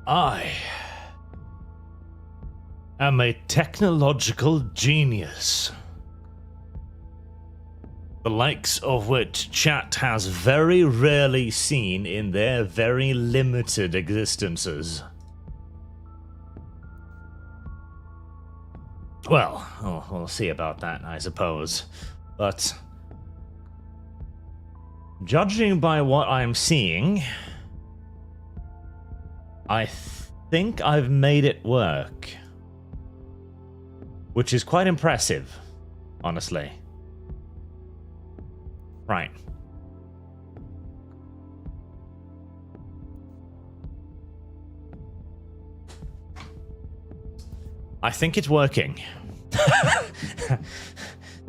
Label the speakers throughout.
Speaker 1: I am a technological genius, the likes of which chat has very rarely seen in their very limited existences. Well, we'll see about that, I suppose. But judging by what I'm seeing, I think I've made it work. Which is quite impressive, honestly. Right. I think it's working.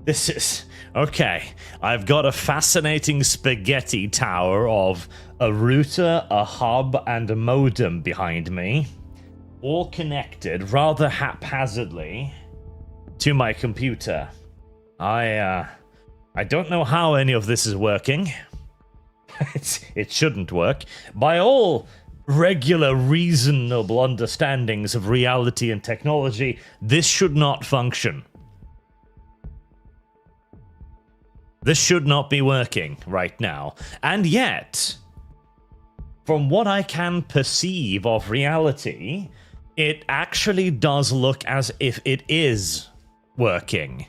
Speaker 1: This is... Okay, I've got a fascinating spaghetti tower of a router, a hub, and a modem behind me. All connected, rather haphazardly, to my computer. I don't know how any of this is working. It shouldn't work. By all regular, reasonable understandings of reality and technology, this should not function. This should not be working right now. And yet, from what I can perceive of reality, it actually does look as if it is working.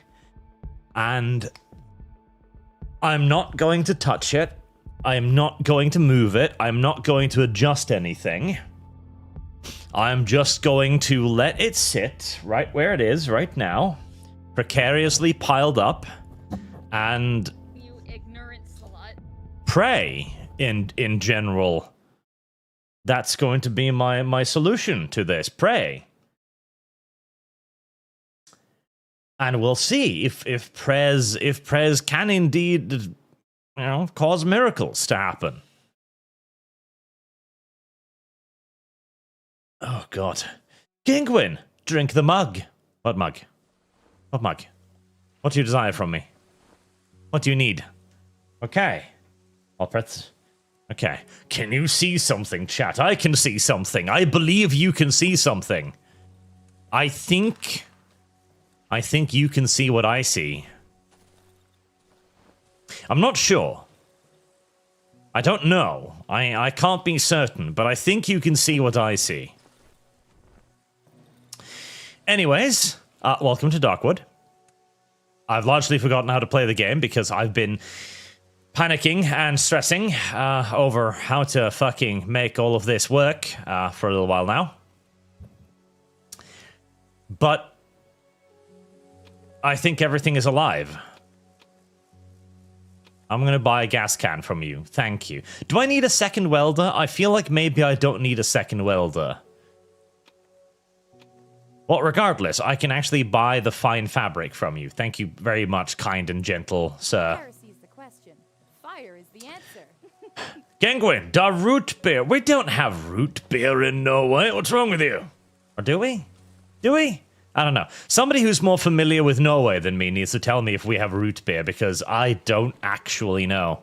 Speaker 1: And I'm not going to touch it. I'm not going to move it. I'm not going to adjust anything. I'm just going to let it sit right where it is right now, precariously piled up, and
Speaker 2: you ignorant slut.
Speaker 1: Pray in general. That's going to be my solution to this. Pray. And we'll see if prayers can indeed, you know, cause miracles to happen. Oh God. Gingwin, drink the mug. What mug? What mug? What do you desire from me? What do you need? Okay. I'll press. Okay. Can you see something, chat? I can see something. I believe you can see something. I think you can see what I see. I'm not sure. I don't know. I can't be certain, but I think you can see what I see. Anyways, welcome to Darkwood. I've largely forgotten how to play the game because I've been panicking and stressing over how to fucking make all of this work for a little while now. But I think everything is alive. I'm going to buy a gas can from you. Thank you. Do I need a second welder? I feel like maybe I don't need a second welder. Well, regardless, I can actually buy the fine fabric from you. Thank you very much, kind and gentle, sir.
Speaker 2: Heresy's the question. Fire is the answer.
Speaker 1: Gengwin, da root beer. We don't have root beer in Norway. What's wrong with you? Or do we? Do we? I don't know. Somebody who's more familiar with Norway than me needs to tell me if we have root beer, because I don't actually know.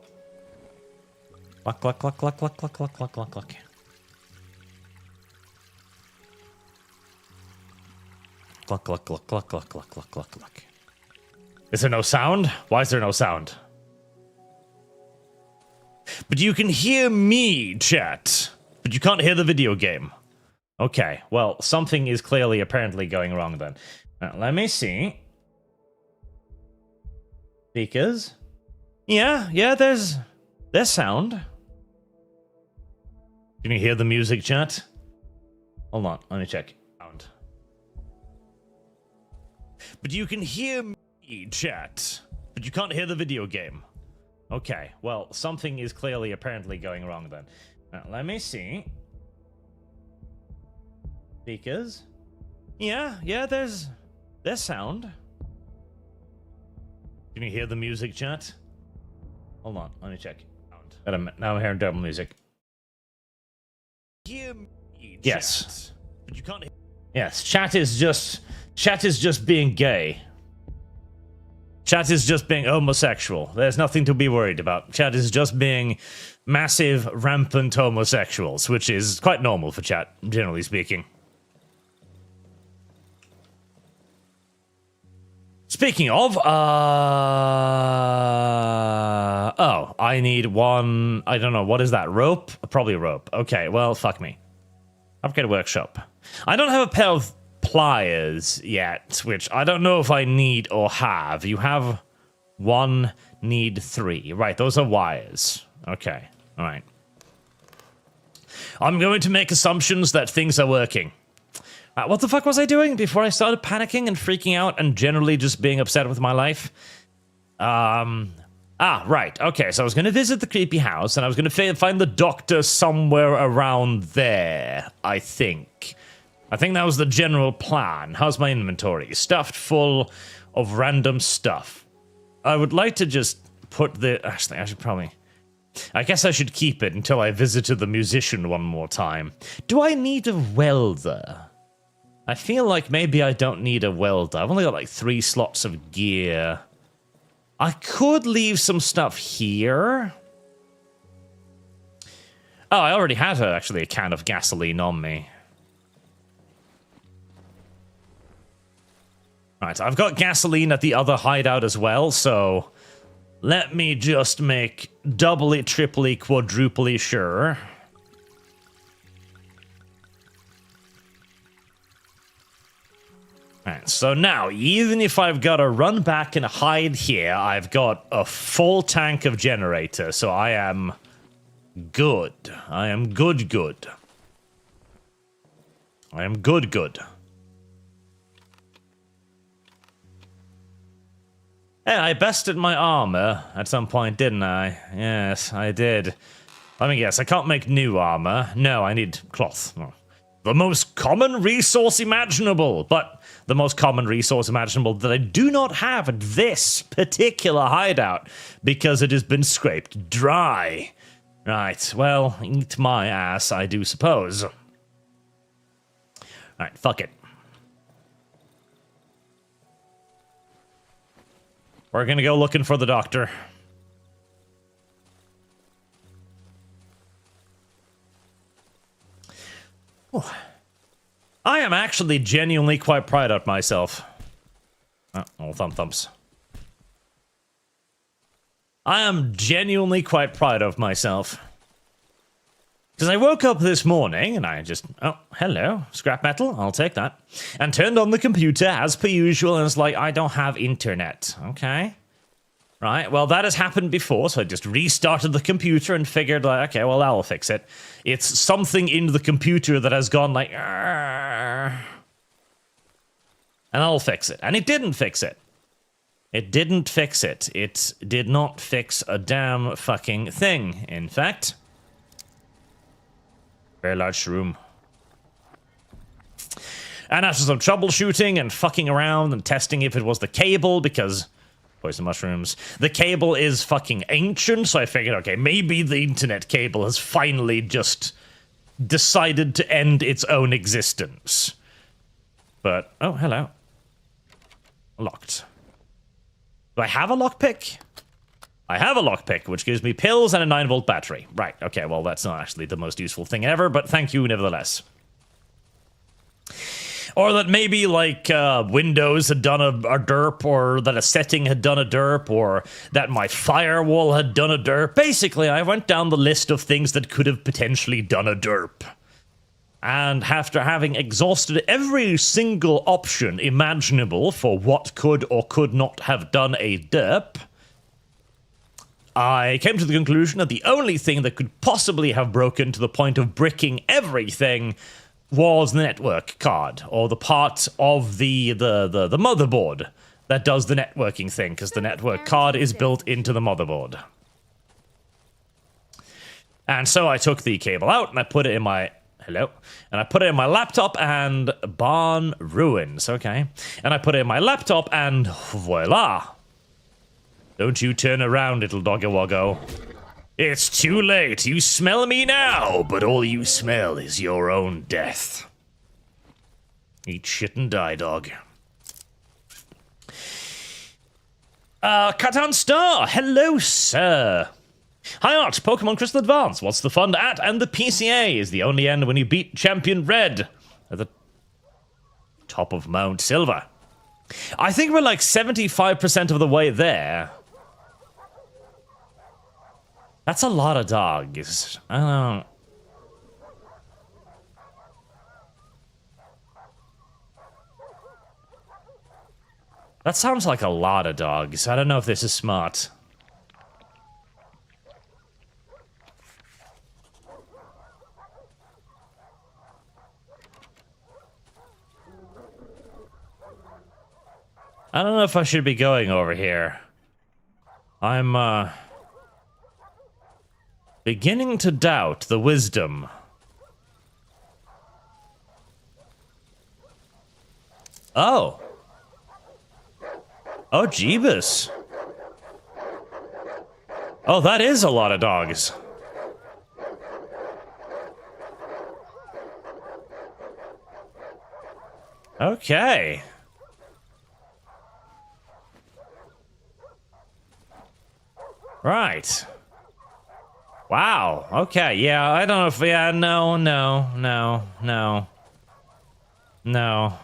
Speaker 1: Cluck, cluck, cluck, cluck, cluck, cluck, cluck, cluck, cluck, cluck. Cluck, cluck, cluck, cluck, cluck, cluck, cluck, cluck, cluck. Is there no sound? Why is there no sound? But you can hear me, chat. But you can't hear the video game. Okay, well, something is clearly apparently going wrong then. Now, let me see. Speakers. Yeah, there's sound. Can you hear the music, chat? Hold on, let me check. Sound. But you can hear me, chat. But you can't hear the video game. Okay, well, something is clearly apparently going wrong then. Now, let me see. Speakers. Yeah, there's sound. Can you hear the music, chat? Hold on, let me check. Sound. Now I'm hearing double music. Hear me, chat. Yes. But you can't hear. Yes, chat is just being gay. Chat is just being homosexual. There's nothing to be worried about. Chat is just being massive, rampant homosexuals, which is quite normal for chat, generally speaking. Speaking of, oh, I need one, I don't know, what is that, rope? Probably a rope. Okay, well, fuck me. Upgrade workshop. I don't have a pair of pliers yet, which I don't know if I need or have. You have one, need three. Right, those are wires. Okay, alright. I'm going to make assumptions that things are working. What the fuck was I doing before I started panicking and freaking out and generally just being upset with my life? Right. Okay, so I was going to visit the creepy house and I was going to find the doctor somewhere around there, I think. I think that was the general plan. How's my inventory? Stuffed full of random stuff. I would like to just put the... Actually, I should probably... I guess I should keep it until I visited the musician one more time. Do I need a welder? I feel like maybe I don't need a welder. I've only got like 3 slots of gear. I could leave some stuff here. Oh, I already had actually a can of gasoline on me. Right, I've got gasoline at the other hideout as well, so let me just make doubly, triply, quadruply sure. Right, so now, even if I've got to run back and hide here, I've got a full tank of generator, so I am good. I am good. I am good. Hey, I bested my armor at some point, didn't I? Yes, I did. Let me guess, I can't make new armor. No, I need cloth. Oh. The most common resource imaginable, but the most common resource imaginable that I do not have at this particular hideout because it has been scraped dry. Right, well, eat my ass, I do suppose. Alright, fuck it. We're gonna go looking for the doctor. I am actually genuinely quite proud of myself. Oh, thumps. I am genuinely quite proud of myself. Because I woke up this morning and I just, oh, hello, scrap metal, I'll take that. And turned on the computer as per usual and it's like, I don't have internet. Okay. Right, well, that has happened before, so I just restarted the computer and figured, like, okay, well, that'll fix it. It's something in the computer that has gone like, and I'll fix it. And it didn't fix it. It didn't fix it. It did not fix a damn fucking thing, in fact. Very large room. And after some troubleshooting and fucking around and testing if it was the cable, because... poison mushrooms. The cable is fucking ancient, so I figured, okay, maybe the internet cable has finally just decided to end its own existence. But, oh, hello. Locked. Do I have a lockpick? I have a lockpick, which gives me pills and a 9-volt battery. Right, okay, well, that's not actually the most useful thing ever, but thank you nevertheless. Or that maybe, like, Windows had done a derp, or that a setting had done a derp, or that my firewall had done a derp. Basically, I went down the list of things that could have potentially done a derp. And after having exhausted every single option imaginable for what could or could not have done a derp, I came to the conclusion that the only thing that could possibly have broken to the point of bricking everything was the network card, or the part of the motherboard that does the networking thing, because the network card is built into the motherboard. And so I took the cable out, and I put it in my... hello? And I put it in my laptop, and barn ruins, okay? And I put it in my laptop, and voila! Don't you turn around, little doggy woggo. It's too late. You smell me now, but all you smell is your own death. Eat shit and die, dog. Catan Star, hello, sir. Hi, Art, Pokemon Crystal Advance. What's the fun at? And the PCA is the only end when you beat Champion Red at the top of Mount Silver. I think we're like 75% of the way there. That's a lot of dogs. I don't know. That sounds like a lot of dogs. I don't know if this is smart. I don't know if I should be going over here. I'm, beginning to doubt the wisdom. Oh. Oh, Jeebus. Oh, that is a lot of dogs. Okay. Right. Wow. Okay. Yeah, I don't know if... Yeah, no. No.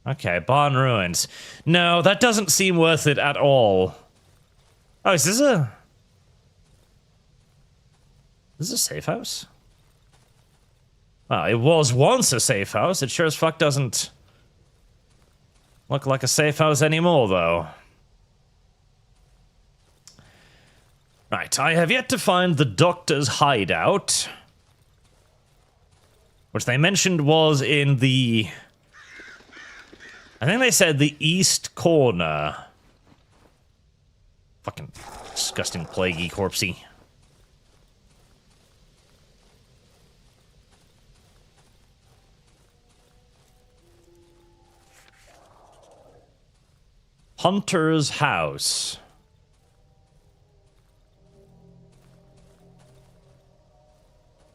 Speaker 1: Okay, Barn Ruins. No, that doesn't seem worth it at all. Oh, is this a... Is this a safe house? Well, it was once a safe house. It sure as fuck doesn't look like a safe house anymore, though. Right, I have yet to find the Doctor's hideout, which they mentioned was in the... I think they said the east corner. Fucking disgusting plaguey corpsey. Hunter's house.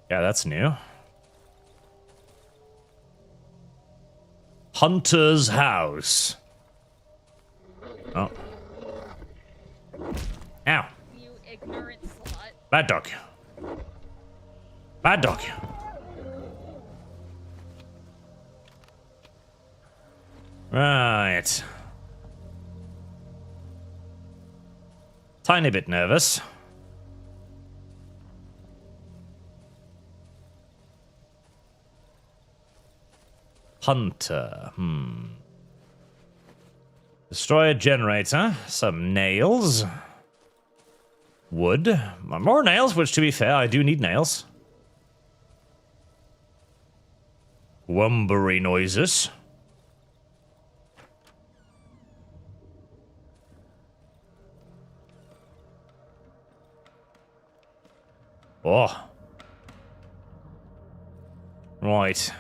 Speaker 1: Yeah, that's new. Hunter's house. Oh. Ow.
Speaker 2: You ignorant slut.
Speaker 1: Bad dog. Bad dog. Right. Tiny bit nervous. Hunter. Destroy a generator. Some nails. Wood. More nails, which to be fair, I do need nails. Wumbery noises. Oh. Right.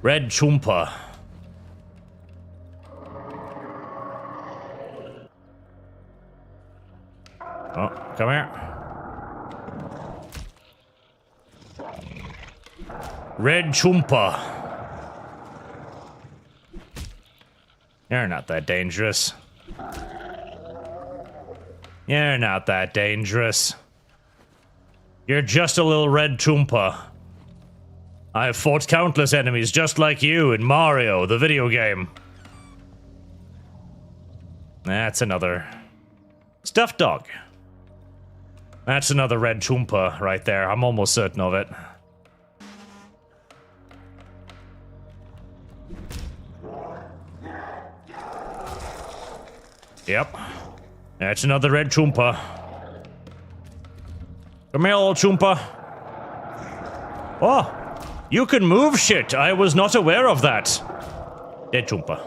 Speaker 1: Red Choompa. Oh, come here. Red Choompa. You're not that dangerous. You're not that dangerous. You're just a little red Choompa. I have fought countless enemies just like you in Mario, the video game. That's another stuffed dog. That's another red Choompa right there. I'm almost certain of it. Yep. That's another red Choompa. Come here, old Choompa. Oh! You can move shit! I was not aware of that. Dead Choompa.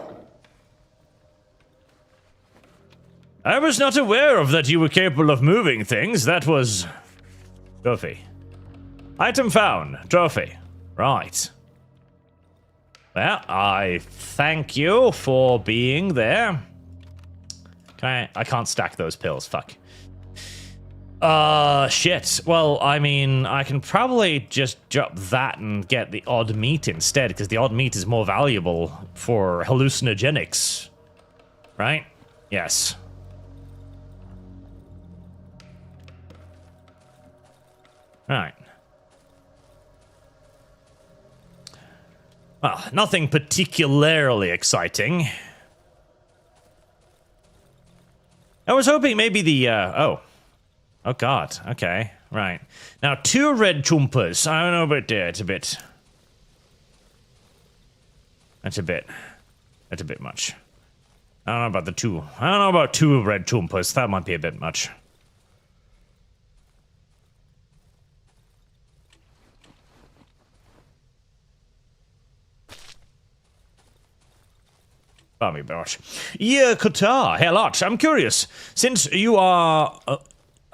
Speaker 1: I was not aware of that you were capable of moving things. That was... Trophy. Item found. Trophy. Right. Well, I thank you for being there. I can't stack those pills, fuck. Shit. Well, I mean, I can probably just drop that and get the odd meat instead, because the odd meat is more valuable for hallucinogenics. Right? Yes. Right. Well, nothing particularly exciting. I was hoping maybe the, oh. Oh god, okay, right. Now, 2 red choompas. I don't know about that, it's a bit... That's a bit much. I don't know about the 2. I don't know about 2 red choompas, that might be a bit much. Bobby Bosh. Yeah, Qatar, hey lot, I'm curious. Since you are...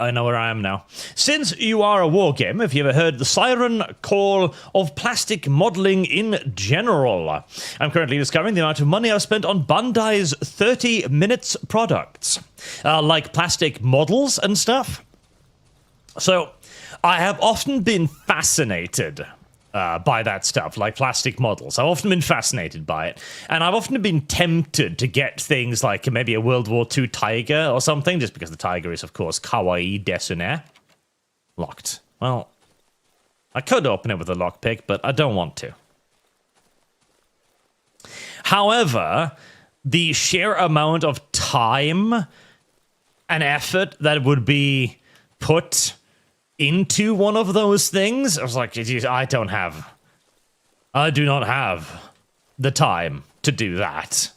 Speaker 1: I know where I am now. Since you are a wargame, have you ever heard the siren call of plastic modeling in general? I'm currently discovering the amount of money I've spent on Bandai's 30 minutes products. Like plastic models and stuff. So, I have often been fascinated by that stuff, like plastic models. I've often been fascinated by it. And I've often been tempted to get things like maybe a World War II tiger or something, just because the tiger is, of course, kawaii desune. Locked. Well, I could open it with a lockpick, but I don't want to. However, the sheer amount of time and effort that would be put into one of those things, I was like, I do not have the time to do that.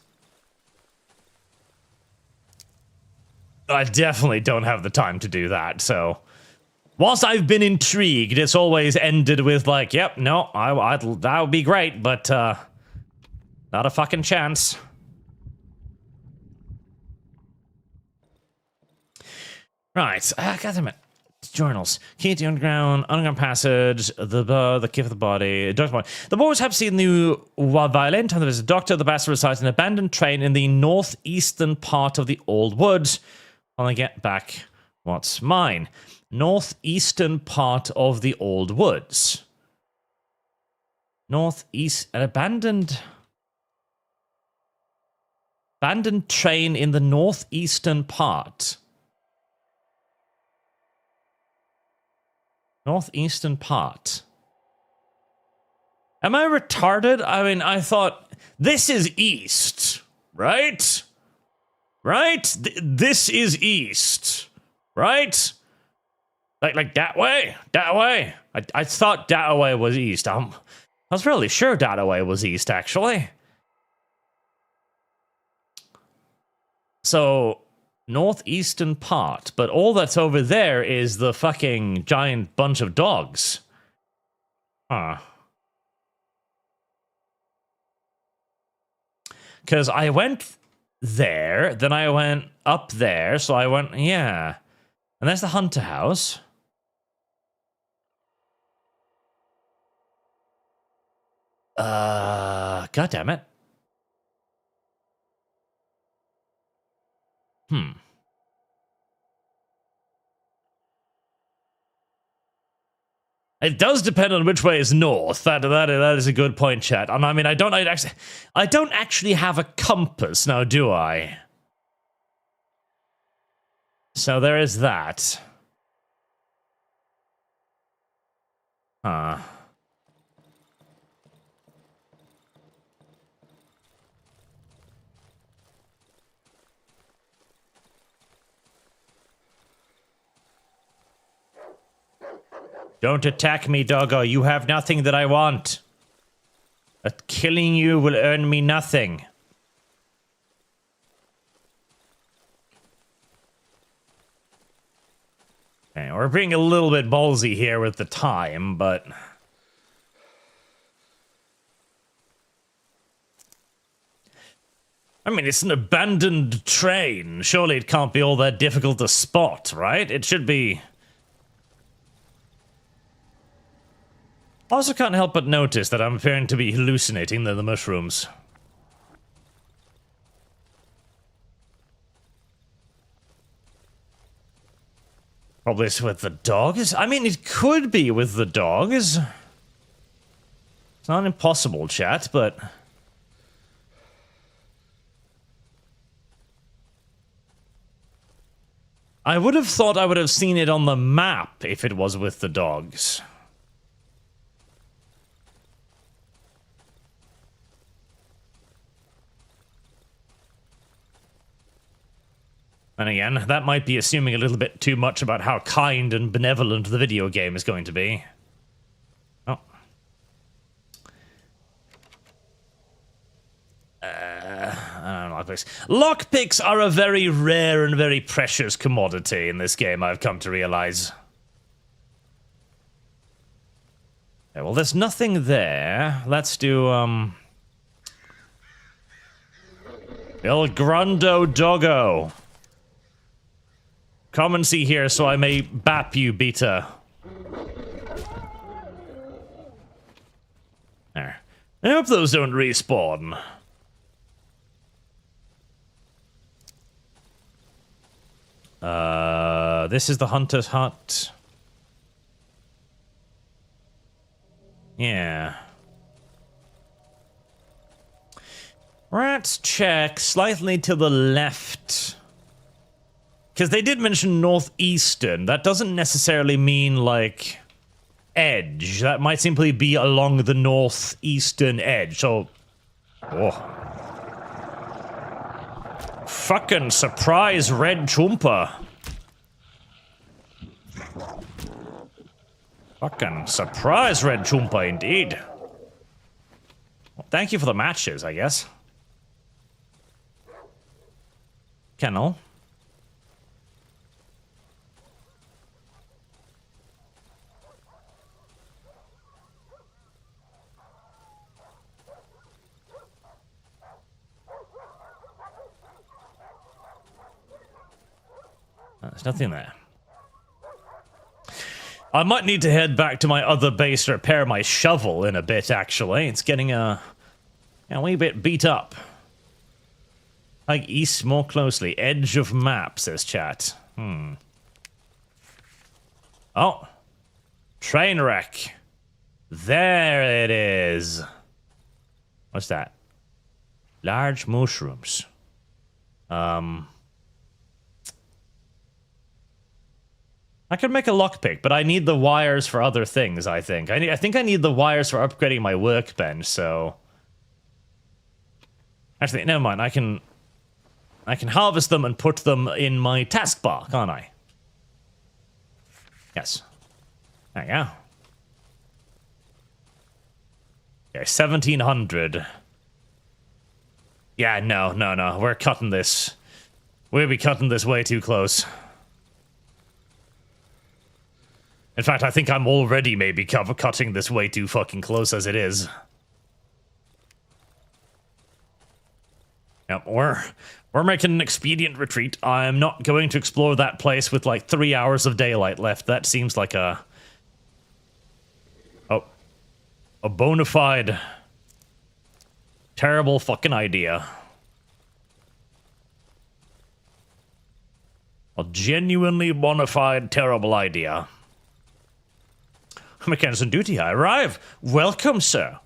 Speaker 1: I definitely don't have the time to do that, so... Whilst I've been intrigued, it's always ended with like, yep, no, that would be great, but, not a fucking chance. Right, goddammit. Journals. Key to underground passage, the key of the body, doctor body. The boys have seen the violent, and there is a doctor. The bastard resides in an abandoned train in the northeastern part of the old woods. When I get back, what's mine? Northeastern part of the old woods. Northeast, an abandoned train in the northeastern part. Northeastern part. Am I retarded? I mean, I thought this is east, right? Right? This is east, right? Like that way? That way? I thought that way was east. I was really sure that way was east, actually. So... northeastern part, but all that's over there is the fucking giant bunch of dogs. Huh. Because I went there, then I went up there, so I went, yeah. And there's the Hunter House. God damn it. It does depend on which way is north. That is a good point, chat. And I mean, I don't actually have a compass now, do I? So there is that. Huh. Don't attack me, doggo. You have nothing that I want. But killing you will earn me nothing. Okay, we're being a little bit ballsy here with the time, but... I mean, it's an abandoned train. Surely it can't be all that difficult to spot, right? It should be... I also can't help but notice that I'm appearing to be hallucinating the mushrooms. Probably it's with the dogs. I mean, it could be with the dogs. It's not impossible, chat, but... I would have thought I would have seen it on the map if it was with the dogs. And again, that might be assuming a little bit too much about how kind and benevolent the video game is going to be. Oh. I don't know, lockpicks. Lockpicks are a very rare and very precious commodity in this game, I've come to realize. Okay, well, there's nothing there. Let's do, El Grundo Doggo. Come and see here so I may bap you, beta. There. I hope those don't respawn. This is the Hunter's Hut. Yeah. Let's check slightly to the left. Because they did mention northeastern. That doesn't necessarily mean, like, edge. That might simply be along the northeastern edge. So... Oh. Fucking surprise red chomper. Fucking surprise red chomper indeed. Well, thank you for the matches, I guess. Kennel. There's nothing there. I might need to head back to my other base to repair my shovel in a bit, actually. It's getting a wee bit beat up. Like east more closely. Edge of map, says chat. Oh. Train wreck. There it is. What's that? Large mushrooms. I could make a lockpick, but I need the wires for other things, I think. I think I need the wires for upgrading my workbench, so... Actually, never mind. I can harvest them and put them in my taskbar, can't I? Yes. There you go. Okay, 1700. Yeah, no. We're cutting this. We'll be cutting this way too close. In fact, I think I'm already maybe cutting this way too fucking close as it is. Yep, we're making an expedient retreat. I'm not going to explore that place with like 3 hours of daylight left. That seems like a bona fide terrible fucking idea. A genuinely bona fide terrible idea. Mechanics on duty, I arrive. Welcome, sir.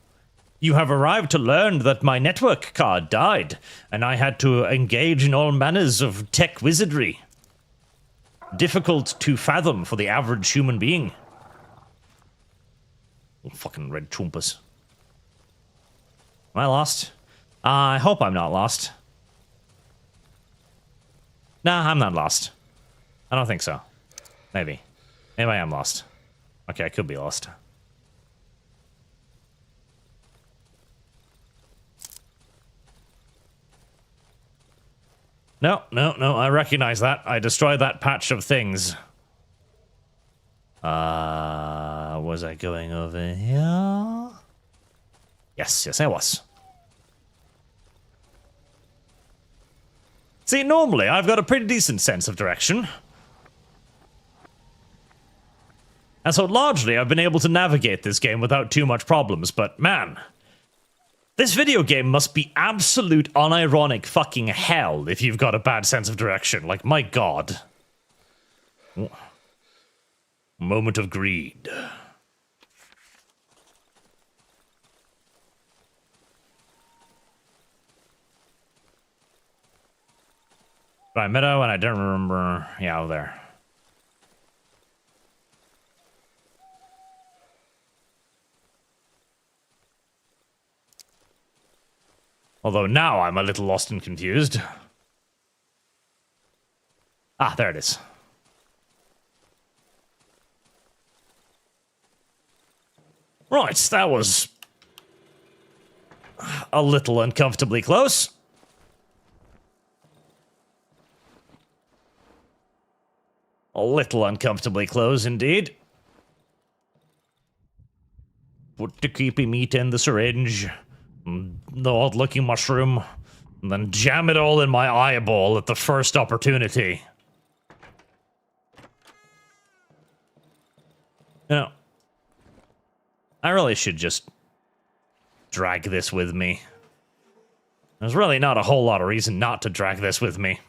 Speaker 1: You have arrived to learn that my network card died, and I had to engage in all manners of tech wizardry. Difficult to fathom for the average human being. Oh, fucking red choompas. Am I lost? I hope I'm not lost. Nah, I'm not lost. I don't think so. Maybe. Maybe I am lost. Okay, I could be lost. No, I recognize that. I destroyed that patch of things. Was I going over here? Yes, I was. See, normally I've got a pretty decent sense of direction. And so largely I've been able to navigate this game without too much problems, but man, this video game must be absolute unironic fucking hell if you've got a bad sense of direction. Like, my god. Moment of greed. Right, meadow, and I don't remember. Yeah, over there. Although now I'm a little lost and confused. Ah, there it is. Right, that was a little uncomfortably close. A little uncomfortably close, indeed. Put the creepy meat in the syringe, the odd-looking mushroom, and then jam it all in my eyeball at the first opportunity. You know, I really should just drag this with me. There's really not a whole lot of reason not to drag this with me.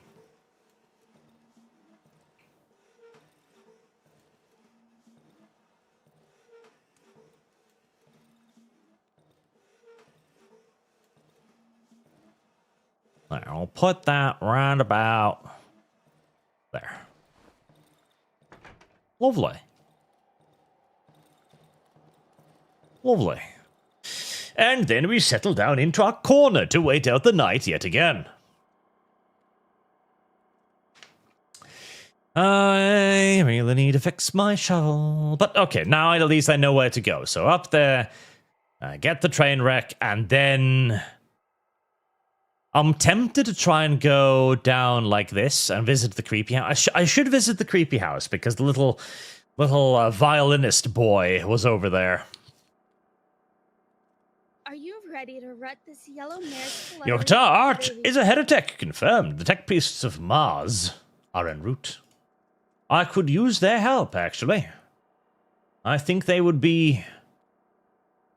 Speaker 1: There, I'll put that round about there. Lovely. Lovely. And then we settle down into our corner to wait out the night yet again. I really need to fix my shovel. But okay, now at least I know where to go. So up there, get the train wreck, and then I'm tempted to try and go down like this and visit the creepy house. I should visit the creepy house because the little violinist boy was over there.
Speaker 3: Are you ready to rut this yellow mare's blood?
Speaker 1: Your guitar art is ahead of tech, confirmed. The tech priests of Mars are en route. I could use their help, actually. I think they would be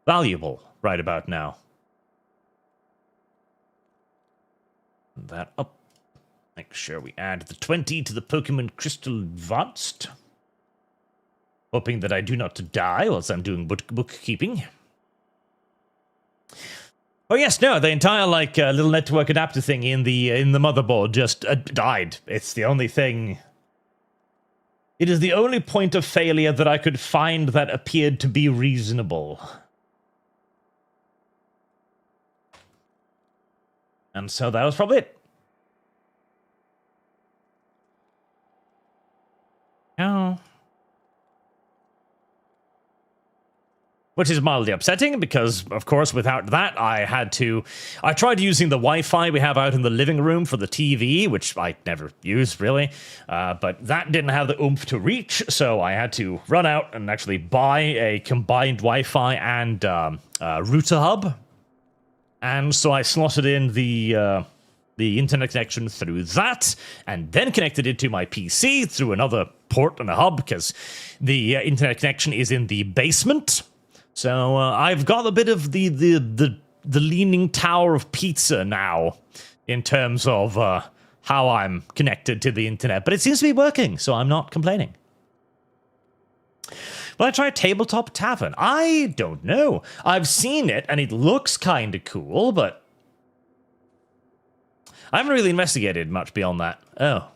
Speaker 1: valuable right about now. That up. Make sure we add the 20 to the Pokemon Crystal Advanced. Hoping that I do not die whilst I'm doing bookkeeping. Oh yes, no, the entire little network adapter thing in the motherboard just died. It's the only thing. It is the only point of failure that I could find that appeared to be reasonable. And so that was probably it. Oh. Which is mildly upsetting because, of course, without that, I tried using the Wi-Fi we have out in the living room for the TV, which I never use, really. But that didn't have the oomph to reach, so I had to run out and actually buy a combined Wi-Fi and router hub. And so I slotted in the internet connection through that, and then connected it to my PC through another port and a hub, because the internet connection is in the basement. So I've got a bit of the leaning tower of Pizza now, in terms of how I'm connected to the internet. But it seems to be working, so I'm not complaining. Will I try Tabletop Tavern? I don't know. I've seen it, and it looks kind of cool, but I haven't really investigated much beyond that. Oh.